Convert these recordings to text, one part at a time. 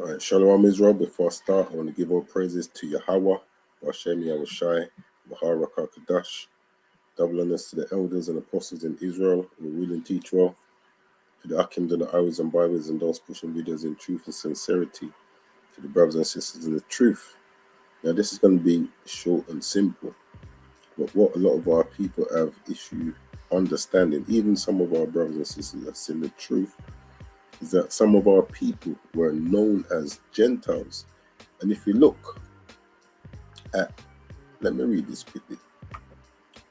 All right, Shalom Israel. Before I start, I want to give all praises to Yahweh, Hashem Yahushai, Baharaka Kadash, double honors to the elders and apostles in Israel, and the ruling teacher, to the Akim, and the Iris and Bibles, and those pushing videos in truth and sincerity, to the brothers and sisters in the truth. Now, this is going to be short and simple, but what a lot of our people have issue understanding, even some of our brothers and sisters that's in the truth, is that some of our people were known as Gentiles. And if you look at, let me read this quickly.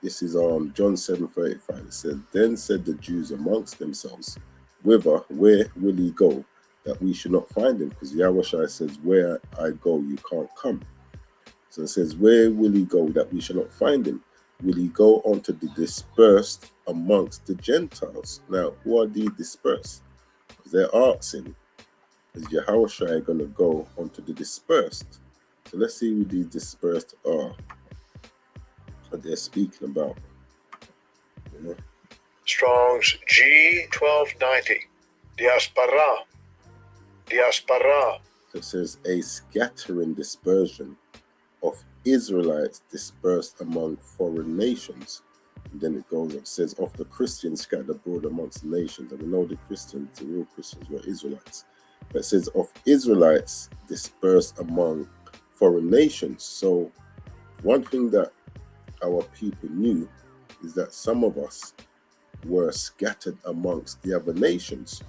This is John 7:35. It says, "Then said the Jews amongst themselves, where will he go, that we should not find him?" Because Yahushua says, "Where I go, you can't come." So it says, "Where will he go, that we shall not find him? Will he go unto the dispersed amongst the Gentiles?" Now, who are the dispersed? Because they're asking, is Yahushua going to go onto the dispersed? So let's see who these dispersed are, what they're speaking about. You know? Strong's G1290. Diaspora. So it says, a scattering dispersion of Israelites dispersed among foreign nations. And then it goes up, says, of the Christians scattered abroad amongst the nations. And we know the Christians, the real Christians, were Israelites. But it says, of Israelites dispersed among foreign nations. So one thing that our people knew is that some of us were scattered amongst the other nations.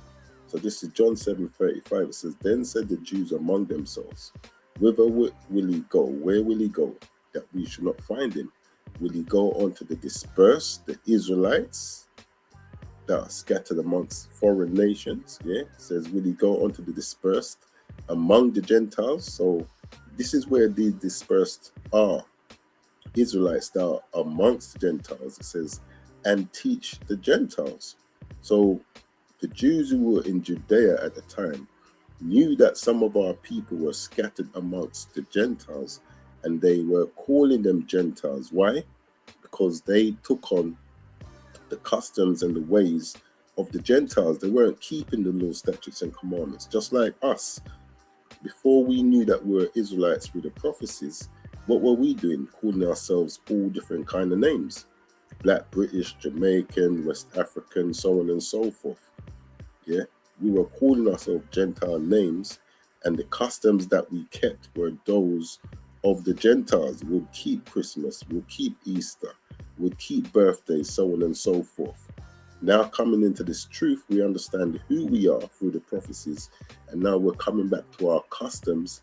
So this is John 7:35. It says, "Then said the Jews among themselves, whither will he go? Where will he go, that we should not find him? Will he go unto the dispersed, the Israelites that are scattered amongst foreign nations?" Yeah, it says, "Will he go unto the dispersed among the Gentiles?" So this is where these dispersed are. Israelites that are amongst the Gentiles. It says, "and teach the Gentiles." So the Jews who were in Judea at the time knew that some of our people were scattered amongst the Gentiles, and they were calling them Gentiles. Why? Because they took on the customs and the ways of the Gentiles. They weren't keeping the law, statutes, and commandments, just like us. Before we knew that we were Israelites through the prophecies, what were we doing? Calling ourselves all different kind of names. Black, British, Jamaican, West African, so on and so forth. Yeah, we were calling ourselves Gentile names, and the customs that we kept were those of the Gentiles. We'll keep Christmas, we'll keep Easter, we'll keep birthdays, so on and so forth. Now coming into this truth, we understand who we are through the prophecies, and now we're coming back to our customs,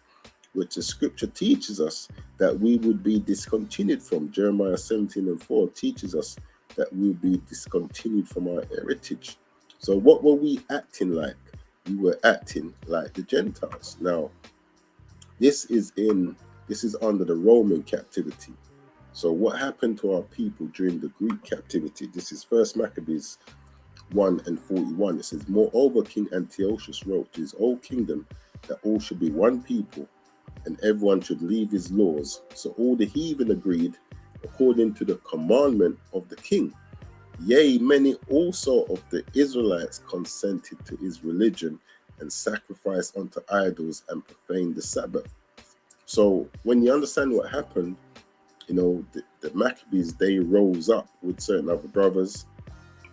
which the scripture teaches us that we would be discontinued from. Jeremiah 17:4 teaches us that we'll be discontinued from our heritage. So what were we acting like? We were acting like the Gentiles. Now, this is under the Roman captivity. So what happened to our people during the Greek captivity? This is 1 Maccabees 1:41. It says, "Moreover, King Antiochus wrote to his whole kingdom that all should be one people, and everyone should leave his laws. So all the heathen agreed according to the commandment of the king. Yea, many also of the Israelites consented to his religion and sacrificed unto idols and profaned the Sabbath." So when you understand what happened, you know, the Maccabees, they rose up with certain other brothers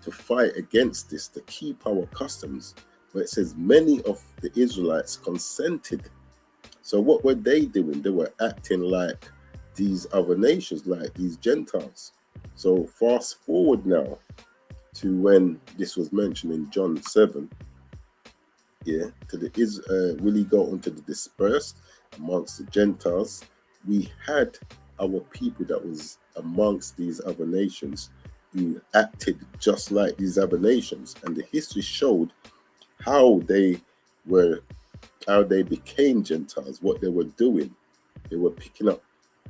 to fight against this, to keep our customs. But it says many of the Israelites consented. So what were they doing? They were acting like these other nations, like these Gentiles. So fast forward now to when this was mentioned in John 7, yeah, to the will he go unto the dispersed amongst the Gentiles? We had our people that was amongst these other nations who acted just like these other nations, and the history showed how they became Gentiles, what they were doing. They were picking up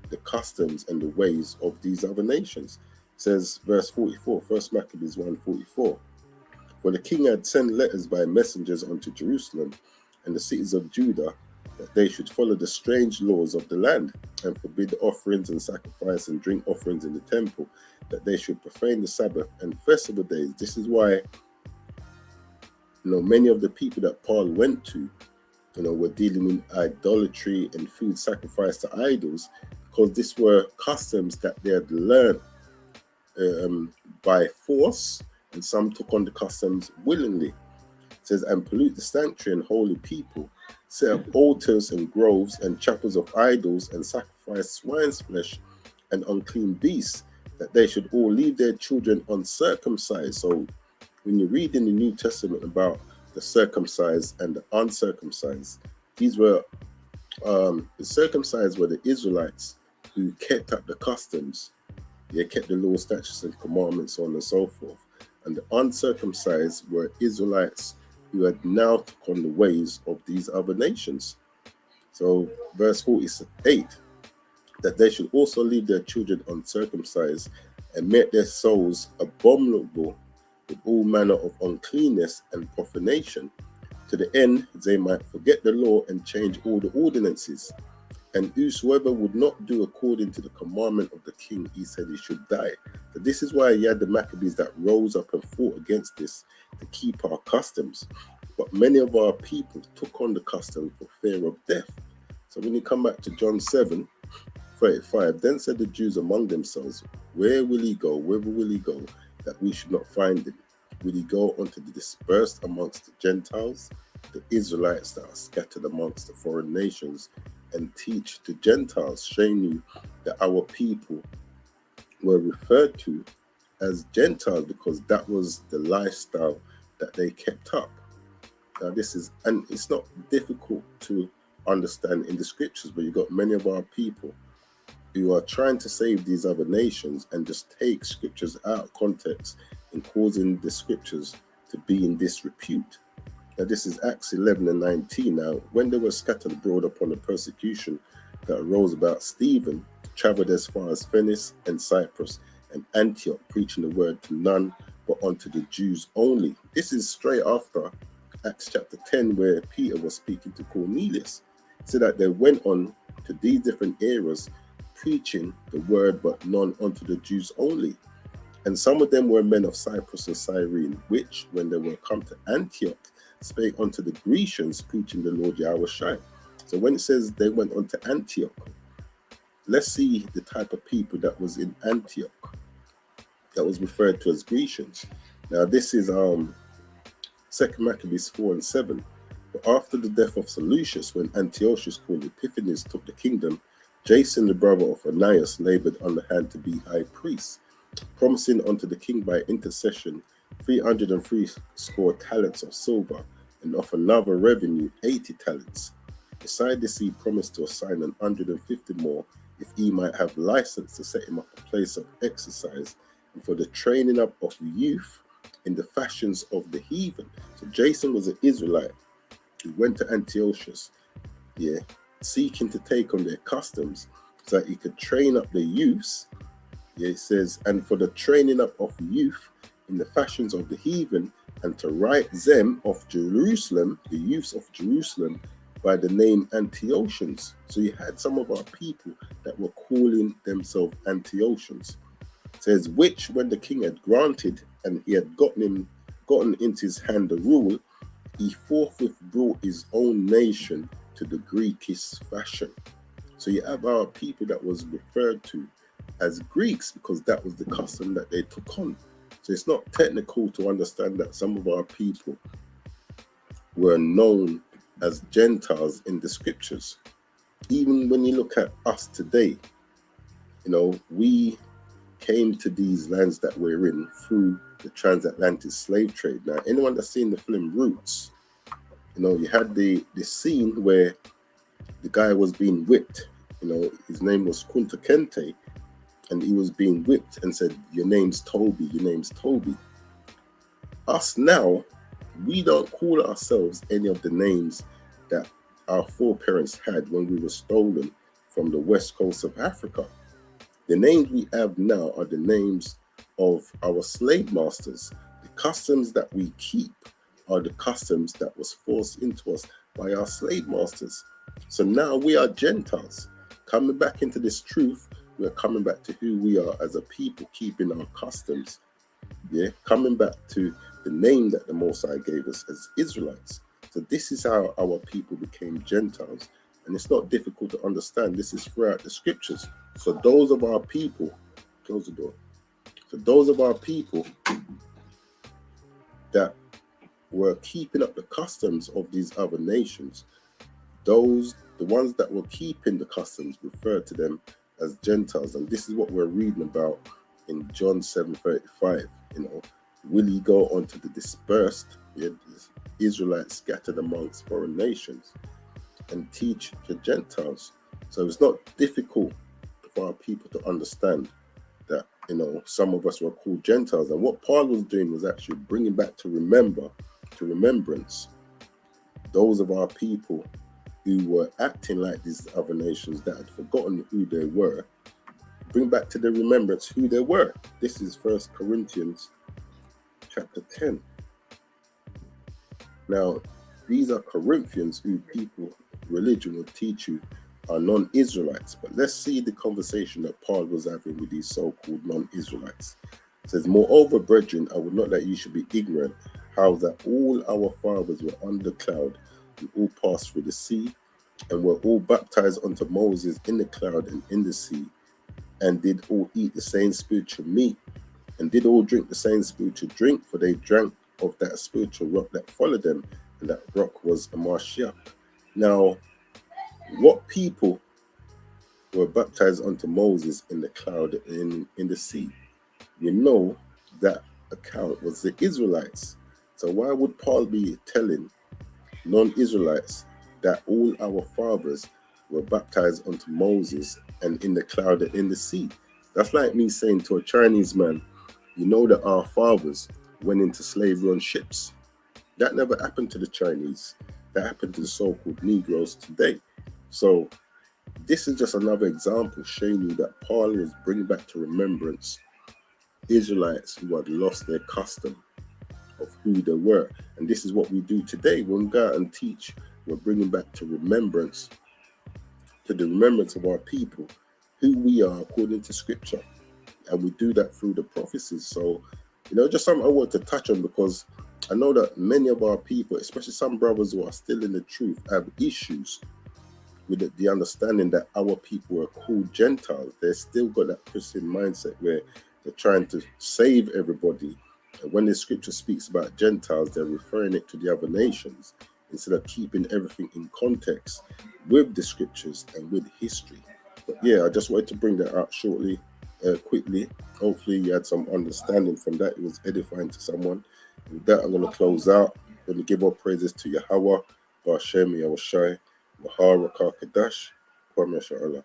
the customs and the ways of these other nations. It says, verse 44, 1 Maccabees 1:44. "For the king had sent letters by messengers unto Jerusalem and the cities of Judah, that they should follow the strange laws of the land, and forbid offerings and sacrifice and drink offerings in the temple, that they should profane the Sabbath and festival days." This is why, you know, many of the people that Paul went to, We're dealing with idolatry and food sacrifice to idols, because these were customs that they had learned by force, and some took on the customs willingly. It says, and pollute the sanctuary and holy people, set up altars and groves and chapels of idols, and sacrifice swine's flesh and unclean beasts, that they should all leave their children uncircumcised. So when you read in the New Testament about the circumcised and the uncircumcised, these were the circumcised were the Israelites who kept up the customs. They kept the law, statutes, and commandments, so on and so forth. And the uncircumcised were Israelites who had now took on the ways of these other nations. So verse 48, that they should also leave their children uncircumcised and make their souls abominable with all manner of uncleanness and profanation, to the end they might forget the law and change all the ordinances. And whosoever would not do according to the commandment of the king, he said he should die. So this is why you had the Maccabees that rose up and fought against this to keep our customs. But many of our people took on the custom for fear of death. So when you come back to John 7:35, then said the Jews among themselves, where will he go? Whither will he go, that we should not find him? Will he go unto the dispersed amongst the Gentiles, the Israelites that are scattered amongst the foreign nations, and teach the Gentiles? Shame you that our people were referred to as Gentiles, because that was the lifestyle that they kept up. Now and it's not difficult to understand in the scriptures, but you've got many of our people who are trying to save these other nations and just take scriptures out of context and causing the scriptures to be in disrepute. Now this is Acts 11:19. Now when they were scattered abroad upon the persecution that arose about Stephen, travelled as far as Phoenice and Cyprus and Antioch, preaching the word to none but unto the Jews only. This is straight after Acts chapter 10, where Peter was speaking to Cornelius. So that they went on to these different areas, preaching the word, but none unto the Jews only. And some of them were men of Cyprus and Cyrene, which, when they were come to Antioch, spake unto the Grecians, preaching the Lord Yahushua. So when it says they went on to Antioch, let's see the type of people that was in Antioch, that was referred to as Grecians. Now this is 2 Maccabees 4:7. But after the death of Seleucus, when Antiochus called Epiphanes took the kingdom, Jason, the brother of Onias, labored on the hand to be high priest, promising unto the king by intercession 303 talents of silver, and of another revenue 80 talents. Beside this, he promised to assign 150 more, if he might have license to set him up a place of exercise, and for the training up of youth in the fashions of the heathen. So Jason was an Israelite who went to Antiochus, seeking to take on their customs so that he could train up the youths. It says, and for the training up of youth in the fashions of the heathen, and to write them of Jerusalem, the youths of Jerusalem, by the name Antiochians. So you had some of our people that were calling themselves Antiochians. It says, which when the king had granted, and he had gotten into his hand the rule, he forthwith brought his own nation to the Greekish fashion. So you have our people that was referred to as Greeks, because that was the custom that they took on. So it's not technical to understand that some of our people were known as Gentiles in the scriptures. Even when you look at us today, we came to these lands that we're in through the transatlantic slave trade. Now, anyone that's seen the film Roots, you had the scene where the guy was being whipped. His name was Kunta Kente, and he was being whipped and said, your name's Toby, your name's Toby. Us now, we don't call ourselves any of the names that our foreparents had when we were stolen from the west coast of Africa. The names we have now are the names of our slave masters. The customs that we keep are the customs that was forced into us by our slave masters. So now we are Gentiles. Coming back into this truth, we are coming back to who we are as a people, keeping our customs. Coming back to the name that the Most High gave us as Israelites. So this is how our people became Gentiles. And it's not difficult to understand. This is throughout the scriptures. So those of our people, close the door. So those of our people that were keeping up the customs of these other nations, the ones that were keeping the customs, referred to them as Gentiles. And this is what we're reading about in John 7:35. Will he go on to the dispersed, Israelites scattered amongst foreign nations, and teach the Gentiles? So it's not difficult for our people to understand that, some of us were called Gentiles. And what Paul was doing was actually bringing back to remembrance those of our people who were acting like these other nations that had forgotten who they were. Bring back to their remembrance who they were. This is 1 Corinthians chapter 10. Now, these are Corinthians who religion will teach you are non-Israelites. But let's see the conversation that Paul was having with these so-called non-Israelites. It says, moreover, brethren, I would not that you should be ignorant how that all our fathers were under the cloud and all passed through the sea, and were all baptized unto Moses in the cloud and in the sea, and did all eat the same spiritual meat, and did all drink the same spiritual drink, for they drank of that spiritual rock that followed them, and that rock was a Mashiach. Now, what people were baptized unto Moses in the cloud in the sea? That account was the Israelites. So why would Paul be telling non-Israelites that all our fathers were baptized unto Moses and in the cloud and in the sea? That's like me saying to a Chinese man, that our fathers went into slavery on ships. That never happened to the Chinese. That happened to the so-called Negroes today. So this is just another example showing you that Paul was bringing back to remembrance Israelites who had lost their custom of who they were. And this is what we do today. When we go out and teach, we're bringing back to the remembrance of our people, who we are according to scripture. And we do that through the prophecies. So, just something I want to touch on, because I know that many of our people, especially some brothers who are still in the truth, have issues with the understanding that our people are called Gentiles. They've still got that Christian mindset where they're trying to save everybody. And when the scripture speaks about Gentiles, they're referring it to the other nations instead of keeping everything in context with the scriptures and with history. But yeah, I just wanted to bring that out quickly. Hopefully you had some understanding from that. It was edifying to someone. With that, I'm going to close out. I'm going to give all praises to Yahweh, Ba'ashem Yahushai, Mahar Rakah Kadash, Kwame Sha'Allah.